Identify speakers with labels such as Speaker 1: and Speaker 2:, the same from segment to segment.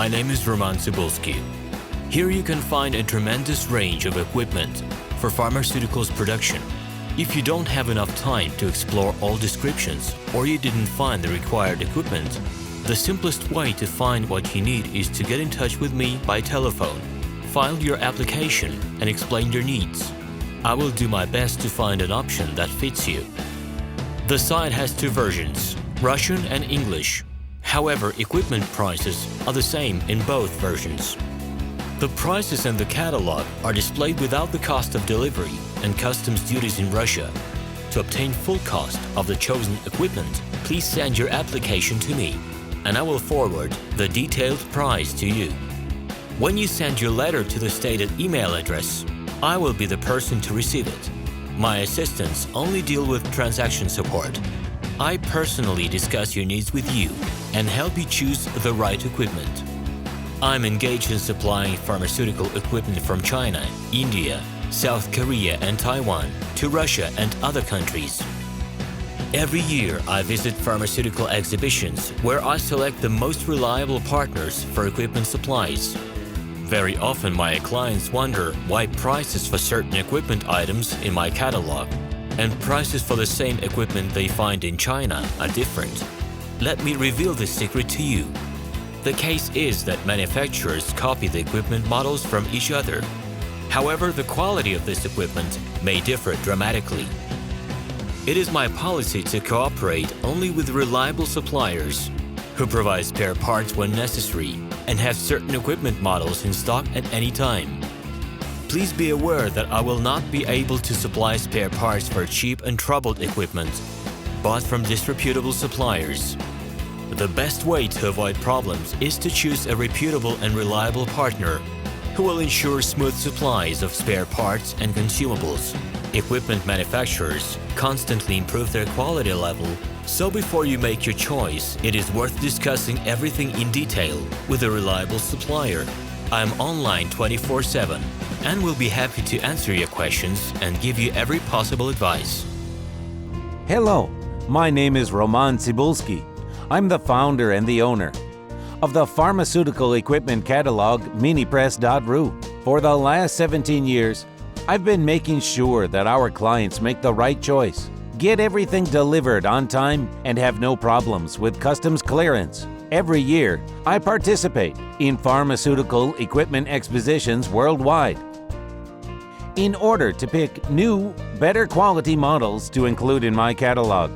Speaker 1: My name is RomanTsibulsky. Here you can find a tremendous range of equipment for pharmaceuticals production. If you don't have enough time to explore all descriptions or you didn't find the required equipment, the simplest way to find what you need is to get in touch with me by telephone, file your application and explain your needs. I will do my best to find an option that fits you. The site has two versions, Russian and English. However, equipment prices are the same in both versions. The prices and the catalog are displayed without the cost of delivery and customs duties in Russia. To obtain full cost of the chosen equipment, please send your application to me, and I will forward the detailed price to you. When you send your letter to the stated email address, I will be the person to receive it. My assistants only deal with transaction support. I personally discuss your needs with you and help you choose the right equipment. I'm engaged in supplying pharmaceutical equipment from China, India, South Korea and Taiwan to Russia and other countries. Every year I visit pharmaceutical exhibitions where I select the most reliable partners for equipment supplies. Very often my clients wonder why prices for certain equipment items in my catalog and prices for the same equipment they find in China are different. Let me reveal this secret to you. The case is that manufacturers copy the equipment models from each other. However, the quality of this equipment may differ dramatically. It is my policy to cooperate only with reliable suppliers who provide spare parts when necessary and have certain equipment models in stock at any time. Please be aware that I will not be able to supply spare parts for cheap and troubled equipment bought from disreputable suppliers. The best way to avoid problems is to choose a reputable and reliable partner who will ensure smooth supplies of spare parts and consumables. Equipment manufacturers constantly improve their quality level, so before you make your choice, it is worth discussing everything in detail with a reliable supplier. I'm online 24/7 and will be happy to answer your questions and give you every possible advice.
Speaker 2: Hello, my name is RomanTsibulsky. I'm the founder and the owner of the pharmaceutical equipment catalog Minipress.ru. For the last 17 years, I've been making sure that our clients make the right choice, get everything delivered on time, and have no problems with customs clearance. Every year, I participate in pharmaceutical equipment expositions worldwide in order to pick new, better quality models to include in my catalog.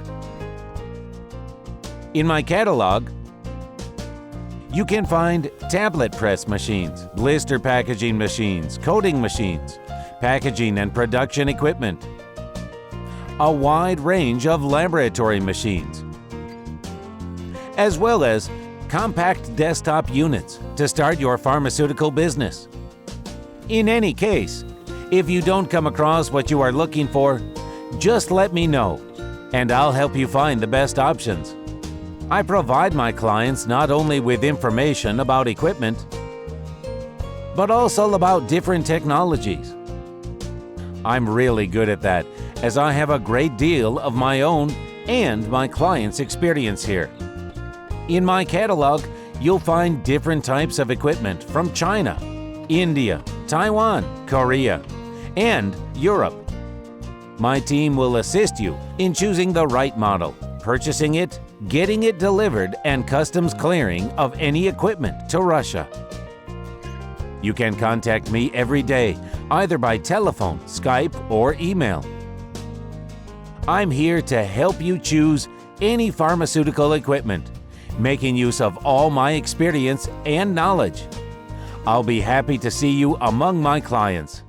Speaker 2: In my catalog, you can find tablet press machines, blister packaging machines, coating machines, packaging and production equipment, a wide range of laboratory machines, as well as compact desktop units to start your pharmaceutical business. In any case, if you don't come across what you are looking for, just let me know, and I'll help you find the best options. I provide my clients not only with information about equipment, but also about different technologies. I'm really good at that, as I have a great deal of my own and my clients' experience here. In my catalog, you'll find different types of equipment from China, India, Taiwan, Korea, and Europe. My team will assist you in choosing the right model, purchasing it, getting it delivered, and customs clearing of any equipment to Russia. You can contact me every day, either by telephone, Skype, or email. I'm here to help you choose any pharmaceutical equipment, making use of all my experience and knowledge. I'll be happy to see you among my clients.